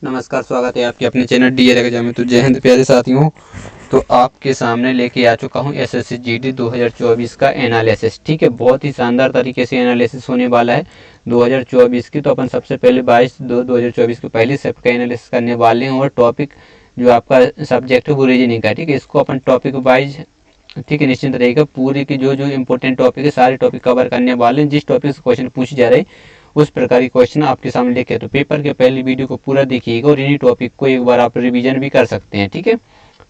नमस्कार, स्वागत है आपके अपने चैनल डी एग्जाम में। तो जय हिंद प्यारे साथियों। तो आपके सामने लेके आ चुका हूँ एसएससी जीडी 2024 का एनालिसिस। ठीक है, बहुत ही शानदार तरीके से एनालिसिस होने वाला है 2024 की। तो अपन सबसे पहले 22/2/2024 की पहली शिफ्ट का एनालिसिस करने वाले हैं, और टॉपिक जो आपका सब्जेक्ट है वो रीजनिंग का। ठीक है, इसको अपन टॉपिक वाइज, ठीक है, निश्चिंत रहेगा। पूरे की जो इंपॉर्टेंट टॉपिक है सारे टॉपिक कवर करने वाले हैं। जिस टॉपिक से क्वेश्चन पूछे जा रहे हैं उस प्रकार के क्वेश्चन आपके सामने लेके, तो पेपर के पहली वीडियो को पूरा देखिएगा और इन्हीं टॉपिक को एक बार आप रिवीजन भी कर सकते हैं। ठीक है,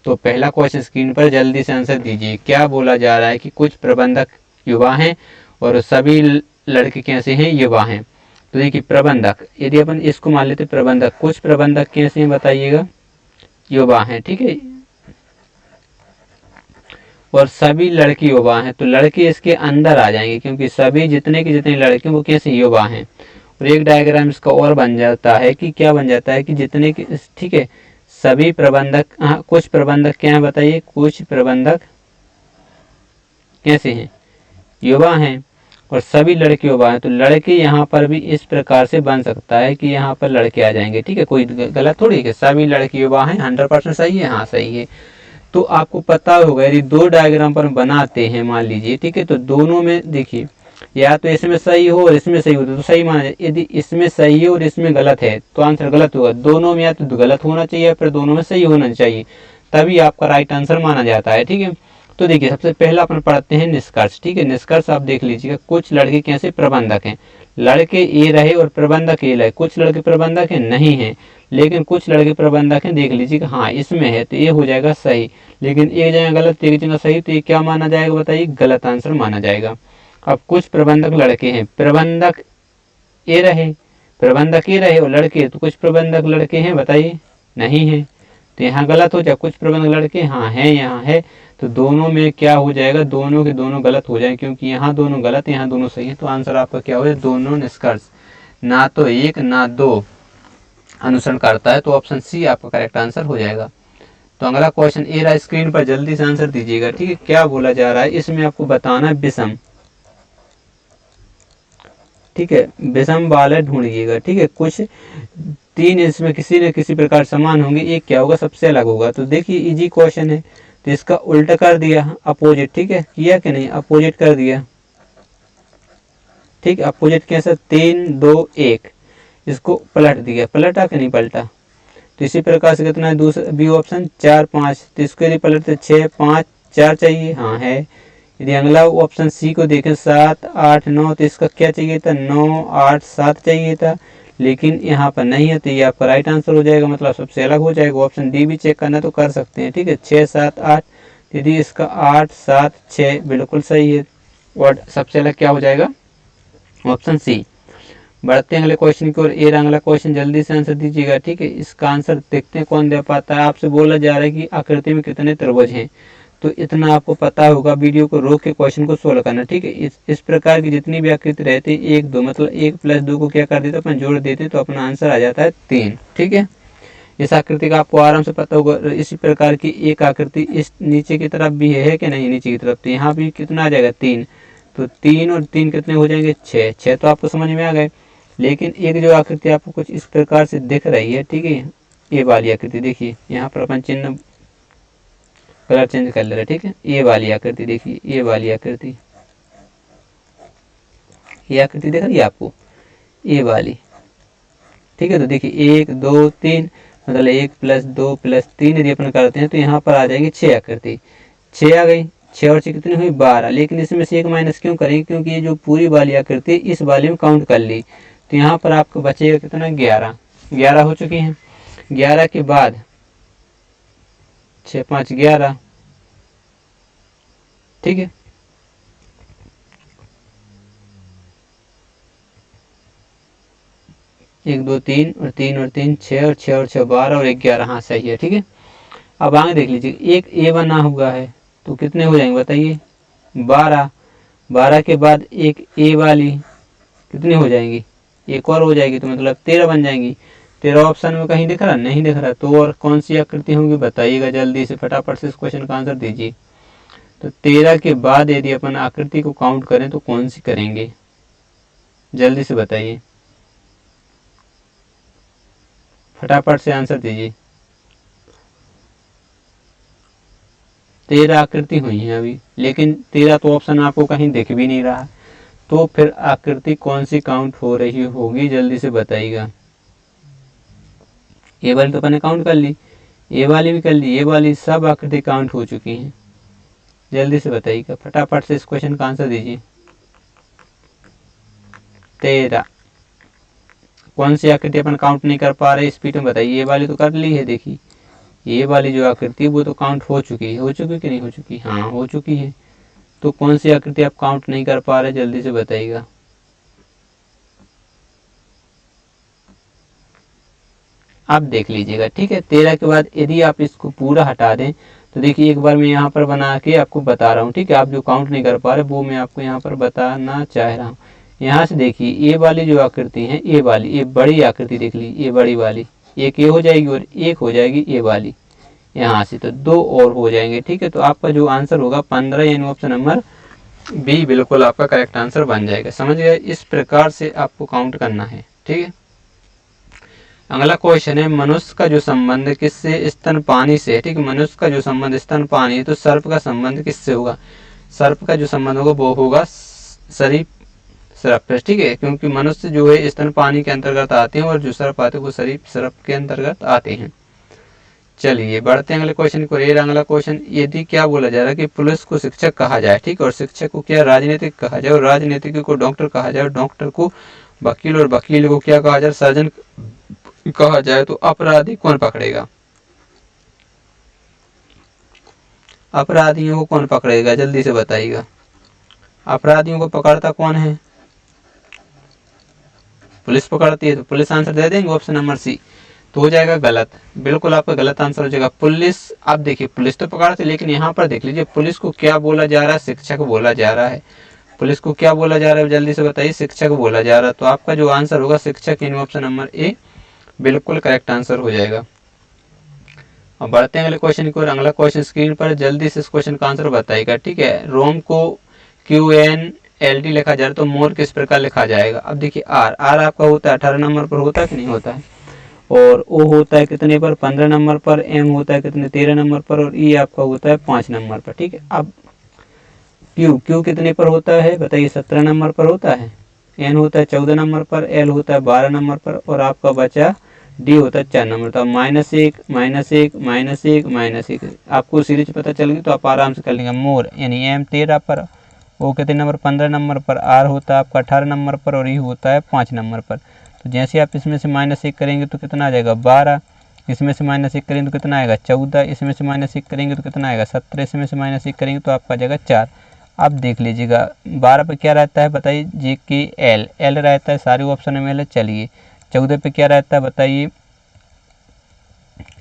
तो पहला क्वेश्चन स्क्रीन पर जल्दी से आंसर दीजिए। क्या बोला जा रहा है कि कुछ प्रबंधक युवा हैं और सभी लड़के कैसे हैं, युवा हैं। तो देखिए प्रबंधक, यदि अपन इसको मान लेते प्रबंधक, कुछ प्रबंधक कैसे हैं बताइएगा, युवा हैं। ठीक है, और सभी लड़के युवा हैं, तो लड़के इसके अंदर आ जाएंगे क्योंकि सभी जितने के जितने लड़के वो कैसे युवा हैं। और एक डायग्राम इसका और बन जाता है कि क्या बन जाता है कि जितने के, ठीक है, सभी प्रबंधक, हाँ कुछ प्रबंधक क्या है बताइए, कुछ प्रबंधक कैसे हैं, युवा हैं, और सभी लड़के युवा हैं। तो लड़के यहाँ पर भी इस प्रकार से बन सकता है कि यहाँ पर लड़के आ जाएंगे। ठीक है, कोई गलत थोड़ी है, सभी लड़के युवा हैं, 100% सही है, हाँ सही है। तो आपको पता होगा यदि दो डायग्राम पर बनाते हैं मान लीजिए, ठीक है, तो दोनों में देखिए या तो इसमें सही हो और इसमें सही हो तो सही माना जाए। यदि इसमें सही है और इसमें गलत है तो आंसर गलत होगा। दोनों में या तो गलत होना चाहिए या फिर दोनों में सही होना चाहिए, तभी आपका राइट आंसर माना जाता है। ठीक है, तो देखिए सबसे पहला अपन पढ़ते हैं निष्कर्ष। ठीक है, निष्कर्ष आप देख लीजिएगा। कुछ लड़के कैसे प्रबंधक हैं, लड़के ए रहे और प्रबंधक ए रहे। कुछ लड़के प्रबंधक हैं नहीं है, लेकिन कुछ लड़के प्रबंधक हैं, देख लीजिएगा हाँ इसमें है तो ये हो जाएगा सही। लेकिन एक जगह गलत एक जगह सही, तो ये क्या माना जाएगा बताइए, गलत आंसर माना जाएगा। अब कुछ प्रबंधक लड़के हैं, प्रबंधक ए रहे, प्रबंधक ए रहे और लड़के, तो कुछ प्रबंधक लड़के हैं बताइए, नहीं है, तो यहाँ गलत हो जाए। कुछ प्रबंधक लड़के हाँ है, यहाँ है, तो दोनों में क्या हो जाएगा, दोनों के दोनों गलत हो जाए क्योंकि यहाँ दोनों गलत यहाँ दोनों सही है। तो आंसर आपका क्या हो जाए, दोनों निष्कर्ष, ना तो एक ना दो अनुसरण करता है। तो ऑप्शन सी आपका करेक्ट आंसर हो जाएगा। तो अगला क्वेश्चन ए रहा स्क्रीन पर, जल्दी से आंसर दीजिएगा। ठीक है, क्या बोला जा रहा है इसमें आपको बताना है विषम। ठीक है, विषम वाले ढूंढिएगा। ठीक है, कुछ तीन इसमें किसी न किसी प्रकार समान होंगे, एक क्या होगा सबसे अलग होगा। तो देखिए इजी क्वेश्चन है, तो इसका उल्टा कर दिया, अपोजिट। ठीक है, किया कि नहीं, अपोजिट कर दिया। ठीक, अपोजिट कैसे, 3 2 1, इसको पलट दिया, पलटा कि नहीं पलटा। तो इसी प्रकार से कितना है दूसरा बी ऑप्शन 4 5, तो इसके लिए पलटते 6 5 4 चाहिए, हाँ है। यदि अगला ऑप्शन सी को देखें 7 8 9, तो इसका क्या चाहिए था, 9 8 7 चाहिए था, लेकिन यहाँ पर नहीं है, तो ये आपका राइट आंसर हो जाएगा, मतलब सबसे अलग हो जाएगा। ऑप्शन डी भी चेक करना तो कर सकते हैं। ठीक है, 6 7 8, यदि इसका 8 7 6 बिल्कुल सही है, और सबसे अलग क्या हो जाएगा, ऑप्शन सी। बढ़ते हैं अगले क्वेश्चन की ओर। ये अगला क्वेश्चन, जल्दी से आंसर दीजिएगा। ठीक है, इसका आंसर देखते हैं कौन दे पाता है। आपसे बोला जा रहा है कि आकृति में कितने त्रिभुज हैं, तो इतना आपको पता होगा। वीडियो को रोक के क्वेश्चन को सोल्व करना। ठीक है, इस प्रकार की जितनी भी आकृति रहती है 1 2, मतलब 1 + 2 को क्या कर देते अपन जोड़ देते, तो अपना आंसर आ जाता है 3। ठीक है, इस आकृति का आपको आराम से पता होगा। इसी प्रकार की एक आकृति इस नीचे की तरफ भी है कि नहीं, नीचे की तरफ, तो यहाँ भी कितना आ जाएगा 3। तो 3 और 3 कितने हो जाएंगे, 6 6, तो आपको समझ में आ गए। लेकिन एक जो आकृति आपको कुछ इस प्रकार से दिख रही है, ठीक है, ये वाली आकृति देखिए, यहाँ पर अपन चिन्ह कलर चेंज कर ले रहे। ठीक है, ये वाली आकृति देखिए, ये वाली आकृति, ये आकृति दिख रही है आपको, ये वाली। ठीक है, तो देखिए 1 2 3, मतलब 1 + 2 + 3 यदि अपन करते हैं तो यहाँ पर आ जाएगी 6 आकृति, 6 आ गई। 6 और 6 कितनी हुई, 12। लेकिन इसमें से एक माइनस क्यों करेंगे, क्योंकि ये जो पूरी वाली आकृति इस वाली में काउंट कर ली, तो यहाँ पर आपको बचेगा कितना, 11। 11 हो चुकी हैं। 11 के बाद 6 5 11। ठीक है, एक 2 3 और 3 और 3 6 और 6 और 6 12 और 11, हाँ सही है। ठीक है, अब आगे देख लीजिए, एक ए बना हुआ है तो कितने हो जाएंगे बताइए, 12। 12 के बाद एक ए वाली कितनी हो जाएंगी, एक और हो जाएगी, तो मतलब 13 बन जाएंगी। 13 ऑप्शन में कहीं दिख रहा, नहीं दिख रहा, तो और कौन सी आकृति होंगी बताइएगा, जल्दी से फटाफट से इस क्वेश्चन का आंसर दीजिए। तो 13 के बाद यदि अपन आकृति को काउंट करें तो कौन सी करेंगे, जल्दी से बताइए। फटाफट से आंसर दीजिए। 13 आकृति हुई हैं अभी, लेकिन 13 तो ऑप्शन आपको कहीं दिख भी नहीं रहा, तो फिर आकृति कौन सी काउंट हो रही होगी, जल्दी से बताइएगा। ये वाली तो अपन ने काउंट कर ली, ये वाली भी कर ली, ये वाली, सब आकृति काउंट हो चुकी हैं। जल्दी से बताइएगा, फटाफट से इस क्वेश्चन का आंसर दीजिए। 13 कौन सी आकृति अपन काउंट नहीं कर पा रहे, स्पीड में बताइए। ये वाली तो कर ली है, देखिए ये वाली जो आकृति वो तो काउंट हो चुकी है, हो चुकी कि नहीं हो चुकी, हाँ हो चुकी है। तो कौन सी आकृति आप काउंट नहीं कर पा रहे, जल्दी से बताइएगा। आप देख लीजिएगा, ठीक है। 13 के बाद यदि आप इसको पूरा हटा दें तो देखिए एक बार मैं यहाँ पर बना के आपको बता रहा हूँ, ठीक है। आप जो काउंट नहीं कर पा रहे वो मैं आपको यहाँ पर बताना चाह रहा हूँ। यहाँ से देखिए ये वाली जो आकृति है, ये वाली, ये बड़ी आकृति देख लीजिए, ये बड़ी वाली, एक ये हो जाएगी और एक हो जाएगी ये वाली, यहाँ से तो 2 और हो जाएंगे, ठीक है। तो आपका जो आंसर होगा 15, यानी ऑप्शन नंबर बी बिल्कुल आपका करेक्ट आंसर बन जाएगा। समझ गए, इस प्रकार से आपको काउंट करना है, ठीक है। अगला क्वेश्चन है, मनुष्य का जो संबंध किससे, स्तनपानी से, ठीक है। मनुष्य का जो संबंध स्तनपानी है, तो सर्प का संबंध किससे होगा, सर्प का जो संबंध होगा वो होगा शरीफ सर्प, ठीक है। क्योंकि मनुष्य जो है स्तनपानी के अंतर्गत आते हैं और जो सर्प आते हैं वो शरीफ सर्प के अंतर्गत आते हैं। चलिए बढ़ते हैं अगले क्वेश्चन को। अगला क्वेश्चन, यदि क्या बोला जा रहा है कि पुलिस को शिक्षक कहा जाए, ठीक है, और शिक्षक को क्या राजनीतिक कहा जाए, और राजनीतिक को डॉक्टर कहा जाए, और डॉक्टर को वकील, और वकील को क्या कहा जाए, सर्जन कहा जाए, तो अपराधी कौन पकड़ेगा, अपराधियों को कौन पकड़ेगा, जल्दी से बताइएगा। अपराधियों को पकड़ता कौन है, पुलिस पकड़ती है, तो पुलिस आंसर दे देंगे ऑप्शन नंबर सी, तो हो जाएगा गलत, बिल्कुल आपका गलत आंसर हो जाएगा। पुलिस, आप देखिए पुलिस तो पकड़ती, लेकिन यहाँ पर देख लीजिए पुलिस को क्या बोला जा रहा है, शिक्षक बोला जा रहा है। पुलिस को क्या बोला जा रहा है, जल्दी से बताइए, शिक्षक बोला जा रहा है। तो आपका जो आंसर होगा शिक्षक, यानी ऑप्शन नंबर ए बिल्कुल करेक्ट आंसर हो जाएगा। अब बढ़ते हैं अगले क्वेश्चन की ओर। अगला क्वेश्चन स्क्रीन पर, जल्दी से इस क्वेश्चन का आंसर बताइएगा, ठीक है। रोम को QNLD लिखा जा रहा है, तो मोर किस प्रकार लिखा जाएगा। अब देखिए आर आपका होता है 18 नंबर पर, होता है कि नहीं होता है, और ओ होता है कितने पर, 15 नंबर पर, एम होता है कितने, 13 नंबर पर, और ई आपका होता है 5 नंबर पर, ठीक है। अब क्यू कितने पर होता है बताइए, 17 नंबर पर होता है, एन होता है 14 नंबर पर, एल होता है 12 नंबर पर, और आपका बचा डी होता है 4 नंबर। तो -1 -1 -1 -1 आपको सीरीज पता चल गई तो आप आराम से कर लेंगे। मोर यानी एम 13 पर, ओ कितने नंबर, 15 नंबर पर, आर होता है आपका 18 नंबर पर, और ई होता है 5 नंबर पर। तो जैसे आप इसमें से -1 करेंगे तो कितना आ जाएगा 12, इसमें से -1 करेंगे तो कितना आएगा 14, इसमें से -1 करेंगे तो कितना आएगा 17, इसमें से -1 करेंगे तो आपका आ जाएगा 4। अब देख लीजिएगा 12 पे क्या रहता है बताइए, JKL एल रहता है, सारे ऑप्शन में है। चलिए 14 पे क्या रहता है बताइए,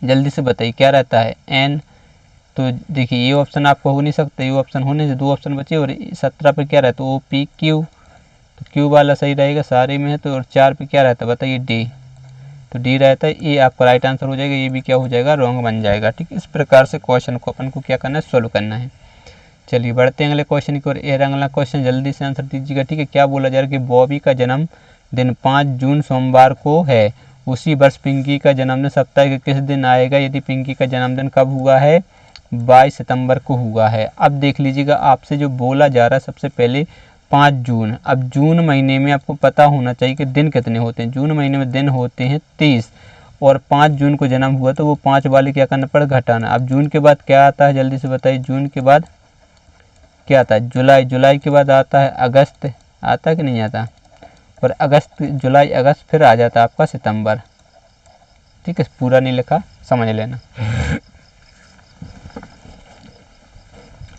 जल्दी से बताइए क्या रहता है, N। तो देखिए ये ऑप्शन आपको हो नहीं सकता, ये ऑप्शन होने से 2 ऑप्शन बचे, और 17 पे क्या रहता है OPQ, तो Q वाला सही रहेगा सारे में है। तो और 4 पे क्या रहता है बताइए D, तो D रहता है, ये आपका राइट आंसर हो जाएगा, ये भी क्या हो जाएगा रॉन्ग बन जाएगा, ठीक है। इस प्रकार से क्वेश्चन को अपन को क्या करना है, सोल्व करना है। चलिए बढ़ते हैं अगले क्वेश्चन की ओर। अगला क्वेश्चन जल्दी से आंसर दीजिएगा, ठीक है। क्या बोला जा रहा है कि बॉबी का जन्मदिन 5 जून सोमवार को है, उसी वर्ष पिंकी का जन्मदिन सप्ताह के किस दिन आएगा, यदि पिंकी का जन्मदिन कब हुआ है, 22 सितंबर को हुआ है। अब देख लीजिएगा आपसे जो बोला जा रहा है सबसे पहले 5 जून। अब जून महीने में आपको पता होना चाहिए कि दिन कितने होते हैं, जून महीने में दिन होते हैं 30, और 5 जून को जन्म हुआ तो वो 5 वाले क्या करना पड़ेगा, घटाना। अब जून के बाद क्या आता है, जल्दी से बताइए, जून के बाद क्या आता है, जुलाई, जुलाई के बाद आता है अगस्त, आता कि नहीं आता, और अगस्त, जुलाई अगस्त, फिर आ जाता है आपका सितंबर, ठीक है। पूरा नहीं लिखा, समझ लेना।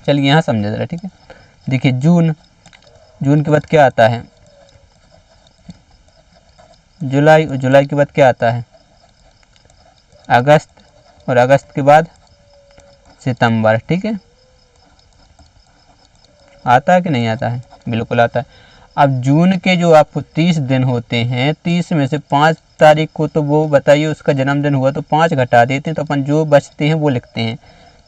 चलिए यहाँ समझ जरा, ठीक है। देखिए जून, जून के बाद क्या आता है जुलाई, और जुलाई के बाद क्या आता है अगस्त, और अगस्त के बाद सितंबर, ठीक है। आता है कि नहीं आता है, बिल्कुल आता है। अब जून के जो आपको 30 दिन होते हैं, 30 में से 5 तारीख को तो वो बताइए उसका जन्मदिन हुआ, तो 5 घटा देते हैं, तो अपन जो बचते हैं वो लिखते हैं।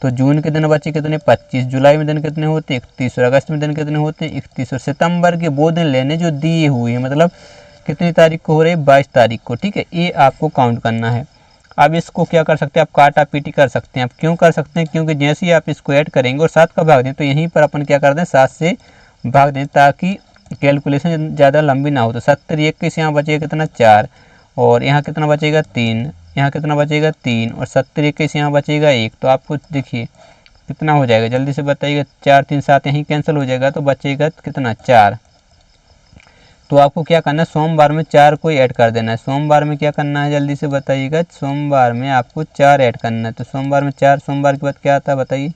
तो जून के दिन बचे कितने 25, जुलाई में दिन कितने होते हैं 31, और अगस्त में दिन कितने होते हैं 31, और सितंबर के वो दिन लेने जो दिए हुए हैं, मतलब कितनी तारीख को हो रहे हैं 22 तारीख को, ठीक है। ये आपको काउंट करना है। अब इसको क्या कर सकते हैं, आप काटा पीटी कर सकते हैं। आप क्यों कर सकते हैं, क्योंकि जैसे ही आप इसको ऐड करेंगे और 7 का भाग दें तो यहीं पर अपन क्या कर दें 7 से भाग दें, ताकि कैलकुलेशन ज़्यादा लंबी ना हो। तो 70 21 यहाँ बचेगा कितना 4, और यहाँ कितना बचेगा 3, यहाँ कितना बचेगा 3, और 70 21 यहाँ बचेगा 1। तो आपको देखिए कितना हो जाएगा, जल्दी से बताइएगा। 4 3 7 यहीं कैंसिल हो जाएगा, तो बचेगा कितना 4। तो आपको क्या करना है, सोमवार में 4 को ऐड कर देना है। सोमवार में क्या करना है जल्दी से बताइएगा, सोमवार में आपको 4 ऐड करना है। तो सोमवार में 4, सोमवार के बाद क्या आता है बताइए,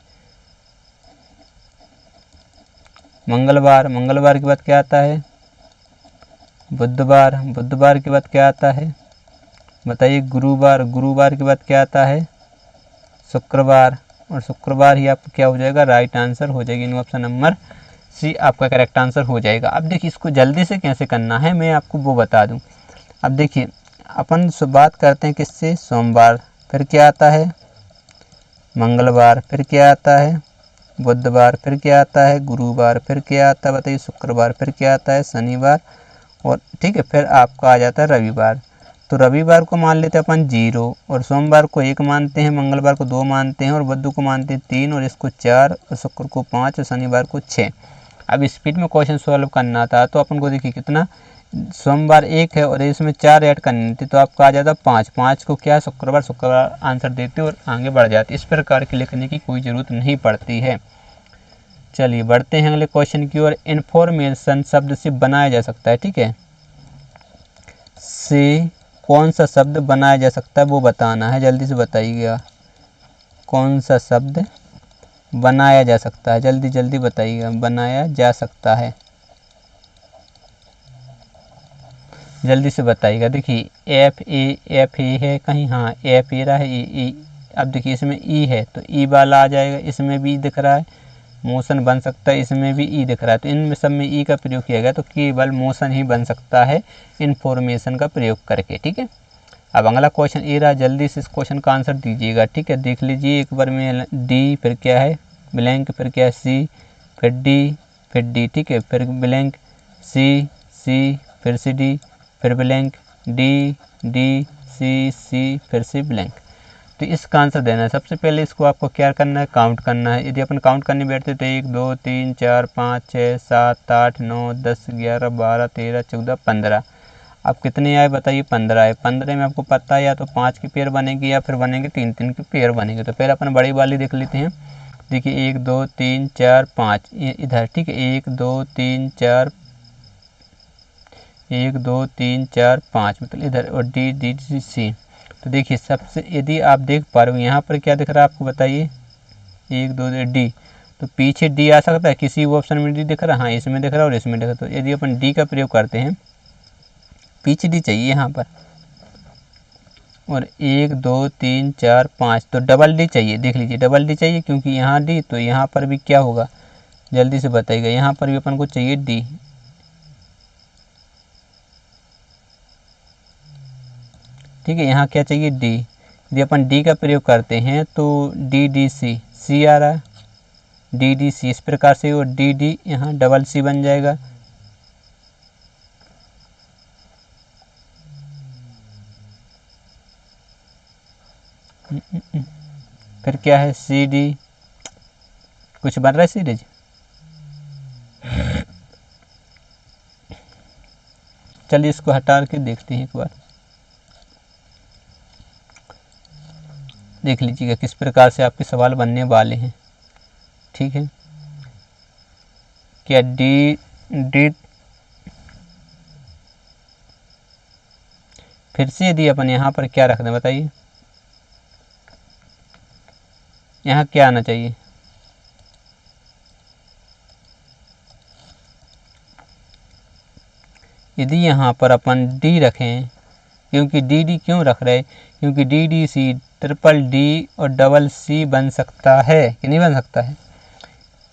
मंगलवार, मंगलवार के बाद क्या आता है, बुधवार, बुधवार के बाद क्या आता है बताइए, गुरुवार, गुरुवार के बाद क्या आता है, शुक्रवार, और शुक्रवार ही आपको क्या हो जाएगा, राइट आंसर हो जाएगी। ऑप्शन नंबर सी आपका करेक्ट आंसर हो जाएगा। अब देखिए इसको जल्दी से कैसे करना है मैं आपको वो बता दूं। अब देखिए अपन बात करते हैं किससे, सोमवार, फिर क्या आता है मंगलवार, फिर क्या आता है बुधवार, फिर क्या आता है गुरुवार, फिर क्या आता है बताइए शुक्रवार, फिर क्या आता है शनिवार, और ठीक है फिर आपका आ जाता है रविवार। तो रविवार को मान लेते हैं अपन 0, और सोमवार को 1 मानते हैं, मंगलवार को 2 मानते हैं, और बुध को मानते हैं 3, और इसको 4, और शुक्र को 5, और शनिवार को 6। अब स्पीड में क्वेश्चन सॉल्व करना था तो अपन को देखिए कितना, सोमवार 1 है और इसमें 4 ऐड करनी थी, तो आपका आ जाता 5, 5 को क्या शुक्रवार, शुक्रवार आंसर देते और आगे बढ़ जाते। इस प्रकार के लिखने की कोई ज़रूरत नहीं पड़ती है। चलिए बढ़ते हैं अगले क्वेश्चन की ओर। इन्फॉर्मेशन शब्द से बनाया जा सकता है, ठीक है, से कौन सा शब्द बनाया जा सकता है वो बताना है, जल्दी से बताइएगा। कौन सा शब्द बनाया जा सकता है, जल्दी जल्दी बताइएगा, बनाया जा सकता है, जल्दी से बताइएगा। देखिए एफ ए है कहीं, हाँ एफ ए रहा है, ई। अब देखिए इसमें ई है तो ई वाला आ जाएगा, इसमें भी दिख रहा है मोशन बन सकता है, इसमें भी ई दिख रहा है, तो इनमें सब में ई का प्रयोग किया गया, तो केवल मोशन ही बन सकता है इन्फॉर्मेशन का प्रयोग करके, ठीक है। अब अगला क्वेश्चन ए रहा, जल्दी से इस क्वेश्चन का आंसर दीजिएगा, ठीक है। देख लीजिए एक बार में, डी फिर क्या है ब्लैंक, फिर क्या है सी, फिर डी, ठीक है, फिर ब्लैंक सी, फिर से डी, फिर ब्लैंक डी सी, फिर से ब्लैंक। तो इसका आंसर देना है। सबसे पहले इसको आपको क्या करना है, काउंट करना है। यदि अपन काउंट करने बैठते तो 1 2 3 4 5 6 7 8 9 10 11 12 13 14 15। अब कितने आए बताइए, 15 आए। 15 में आपको पता है या तो 5 की पेयर बनेगी या फिर बनेंगे 3 की पेयर बनेगी। तो पहले अपन बड़ी वाली देख लेते हैं। देखिए 1 2 3 4 5 इधर, ठीक है, 1 2 3 4 1 2 3 4 5 मतलब इधर, और डी सी। तो देखिए सबसे, यदि आप देख पा रहे हो यहाँ पर क्या दिख रहा है आपको बताइए, 1 2 डी, तो पीछे डी आ सकता है, किसी ऑप्शन में डी दिख रहा है, हाँ इसमें दिख रहा है और इसमें दिख रहा है। तो यदि अपन डी का प्रयोग करते हैं, पीछे डी चाहिए यहाँ पर, और 1 2 3 4 5 तो डबल डी चाहिए। देख लीजिए डबल डी चाहिए, क्योंकि यहाँ डी तो यहाँ पर भी क्या होगा, जल्दी से बताइएगा, यहाँ पर भी अपन को चाहिए डी। ठीक है, यहाँ क्या चाहिए डी। यदि अपन डी का प्रयोग करते हैं तो डी सी आ रहा है, डी सी इस प्रकार से, और डी यहाँ डबल सी बन जाएगा। फिर क्या है सी डी, कुछ बन रहा है सीरीज। चलिए इसको हटा के देखते हैं एक बार, देख लीजिएगा किस प्रकार से आपके सवाल बनने वाले हैं। ठीक है, क्या डी फिर से यदि अपन यहाँ पर क्या रख दें बताइए, यहाँ क्या आना चाहिए, यदि यहाँ पर अपन डी रखें, क्योंकि डी क्यों रख रहे हैं, क्योंकि डी सी ट्रिपल डी और डबल सी बन सकता है कि नहीं बन सकता है।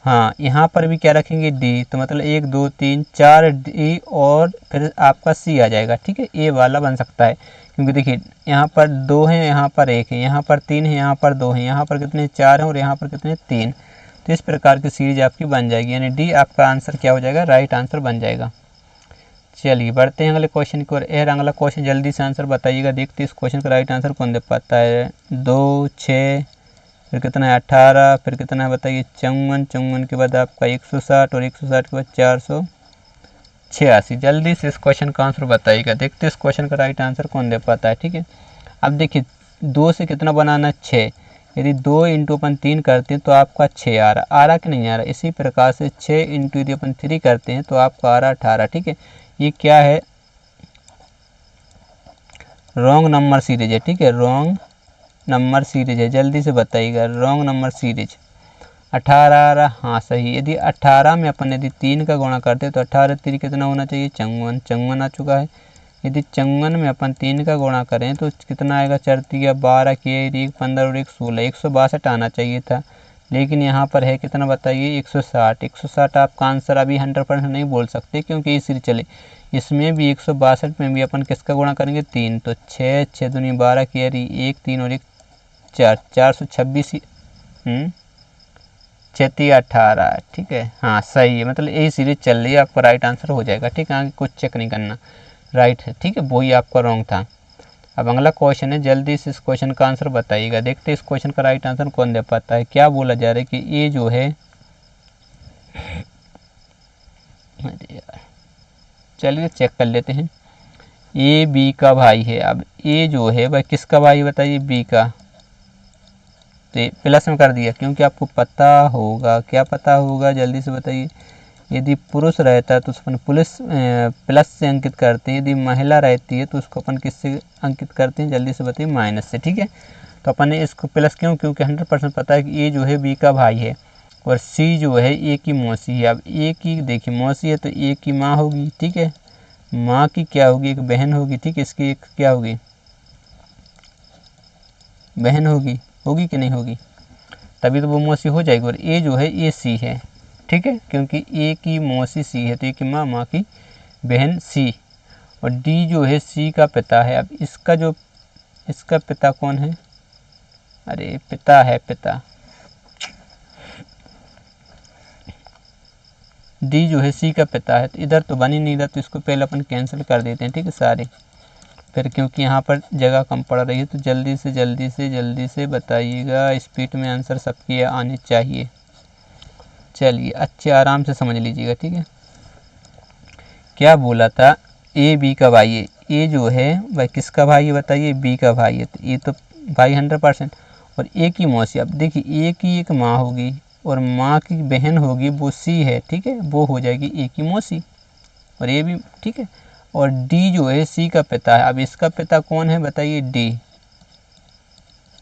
हाँ यहाँ पर भी क्या रखेंगे डी, तो मतलब 1 2 3 4 डी और फिर आपका सी आ जाएगा। ठीक है, ए वाला बन सकता है, क्योंकि देखिए यहाँ पर 2 हैं, यहाँ पर 1 है, यहाँ पर 3 है, यहाँ पर 2 हैं, यहाँ पर कितने 4 हैं और यहाँ पर कितने 3। तो इस प्रकार की सीरीज आपकी बन जाएगी, यानी डी आपका आंसर क्या हो जाएगा, राइट आंसर बन जाएगा। चलिए बढ़ते हैं अगले क्वेश्चन की ओर। अगला क्वेश्चन जल्दी से आंसर बताइएगा। देखते हैं इस क्वेश्चन का राइट आंसर कौन दे पाता है। 2, 6, फिर कितना है 18, फिर कितना है बताइए 54, 54 के बाद आपका 160 और 160 के बाद 486। जल्दी से इस क्वेश्चन का आंसर बताइएगा। देखते हैं इस क्वेश्चन का राइट आंसर कौन दे पाता है। ठीक है, अब देखिए 2 से कितना बनाना 6, यदि 2 इंटू अपन 3 करते हैं तो आपका 6 आ रहा कि नहीं आ रहा। इसी प्रकार से 6 इंटू यदि अपन 3 करते हैं तो आपका आ रहा 18। ठीक है, ये क्या है, रॉन्ग नंबर सीरीज है। ठीक है, रॉन्ग नंबर सीरीज है। जल्दी से बताइएगा, रॉन्ग नंबर सीरीज 18 आ रहा। हाँ सही। यदि 18 में अपन यदि 3 का गुणा करते हैं तो 18 3 कितना होना चाहिए 54, 54 आ चुका है। यदि 54 में अपन 3 का गुणा करें तो कितना आएगा 4 3 12 के 1 15 और 1 16, 162 आना चाहिए था, लेकिन यहाँ पर है कितना बताइए 160। 160 आपका आंसर अभी 100% नहीं बोल सकते क्योंकि ये सीरीज चले। इसमें भी 162 में भी अपन किसका गुणा करेंगे 3, तो 6 6 दूनी 12 की 1 3 और 1 4, 426 6 18। ठीक है, हाँ सही है, मतलब यही सीरीज चल रही है, आपका राइट आंसर हो जाएगा। ठीक है, आगे कुछ चेक नहीं करना, राइट है। ठीक है, वही आपका रॉन्ग था। अब अगला क्वेश्चन है, जल्दी से इस क्वेश्चन का आंसर बताइएगा। देखते हैं इस क्वेश्चन का राइट आंसर कौन दे पाता है। क्या बोला जा रहा है कि ये जो है, अरे यार चलिए चेक कर लेते हैं। ए बी का भाई है। अब ए जो है भाई किसका भाई बताइए, बी का, तो ये प्लस में कर दिया क्योंकि आपको पता होगा, क्या पता होगा जल्दी से बताइए। यदि पुरुष रहता है तो उसको प्लस से अंकित करते हैं, यदि महिला रहती है तो उसको अपन किससे अंकित करते हैं, जल्दी से बताइए माइनस से। ठीक है, तो अपन ने इसको प्लस क्यों, क्योंकि 100% पता है कि ए जो है बी का भाई है और सी जो है ए की मौसी है। अब ए की देखिए मौसी है तो ए की माँ होगी। ठीक है, माँ की क्या होगी, एक बहन होगी। ठीक है, इसकी एक क्या होगी, बहन होगी। होगी कि नहीं होगी, तभी तो वो मौसी हो जाएगी। और ए जो है ए सी है। ठीक है, क्योंकि ए की मौसी सी है तो ए की माँ, माँ की बहन सी। और डी जो है सी का पिता है। अब इसका पिता कौन है, अरे पिता है, पिता। डी जो है सी का पिता है, तो इधर तो बन ही नहीं रहा, तो इसको पहले अपन कैंसिल कर देते हैं। ठीक है सारे, फिर क्योंकि यहाँ पर जगह कम पड़ रही है तो जल्दी से बताइएगा। स्पीड में आंसर सबके आने चाहिए। चलिए अच्छे आराम से समझ लीजिएगा। ठीक है, क्या बोला था, ए बी का भाई है। ए जो है भाई किसका भाई है बताइए, बी का भाई है, तो ये तो भाई 100%। और ए की मौसी, अब देखिए ए की एक माँ होगी और माँ की बहन होगी, वो सी है। ठीक है, वो हो जाएगी ए की मौसी और ये भी। ठीक है, और डी जो है सी का पिता है। अब इसका पिता कौन है बताइए, डी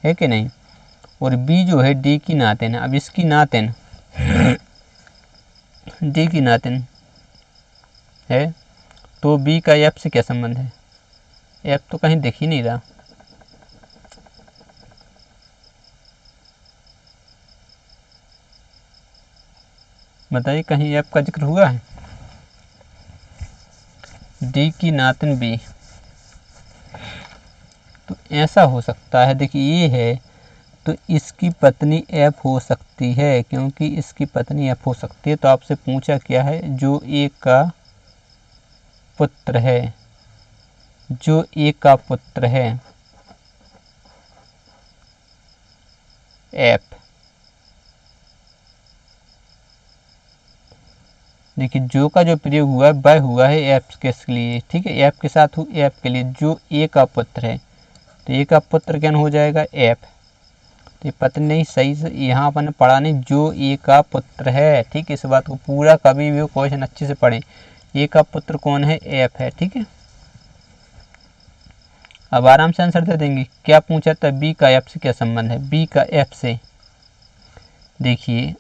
है कि नहीं। और बी जो है डी की नातिन है। अब इसकी नातिन डी की नातिन है, तो बी का एफ से क्या संबंध है, एफ तो कहीं दिख ही नहीं रहा। बताइए कहीं एफ का जिक्र हुआ है, डी की नातिन बी, तो ऐसा हो सकता है। देखिए ये है तो इसकी पत्नी एफ हो सकती है, क्योंकि इसकी पत्नी एफ हो सकती है। तो आपसे पूछा क्या है, जो ए का पुत्र है, जो ए का पुत्र है एफ। देखिए जो का जो प्रयोग हुआ है वह हुआ है एफ के लिए। ठीक है, एफ के साथ एफ के लिए, जो ए का पुत्र है, तो ए का पुत्र क्या हो जाएगा एफ। तो ये पत्नी नहीं, सही से यहाँ अपन ने पढ़ा नहीं, जो ए का पुत्र है। ठीक है, इस बात को पूरा कभी भी क्वेश्चन अच्छे से पढ़ें। ए का पुत्र कौन है, एफ है। ठीक है, अब आराम से आंसर दे देंगे। क्या पूछा था, बी का एफ से क्या संबंध है, बी का एफ से। देखिए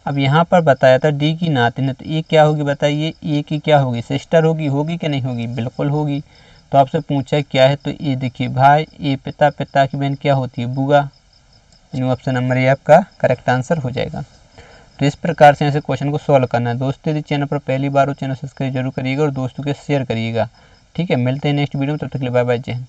अब यहाँ पर बताया था डी की नातिन है, तो ये क्या होगी बताइए, ए की क्या होगी, सिस्टर होगी। होगी कि नहीं होगी, बिल्कुल होगी। तो आपसे पूछा क्या है, तो ये देखिए भाई, ये पिता, पिता की बहन क्या होती है, बुआ। यानी ऑप्शन नंबर ए आपका करेक्ट आंसर हो जाएगा। तो इस प्रकार से ऐसे क्वेश्चन को सॉल्व करना है। दोस्तों यदि चैनल पर पहली बार हो, चैनल सब्सक्राइब जरूर करिएगा और दोस्तों के शेयर करिएगा। ठीक है, मिलते हैं नेक्स्ट वीडियो में, तब तक के लिए बाय बाय, जय हिंद।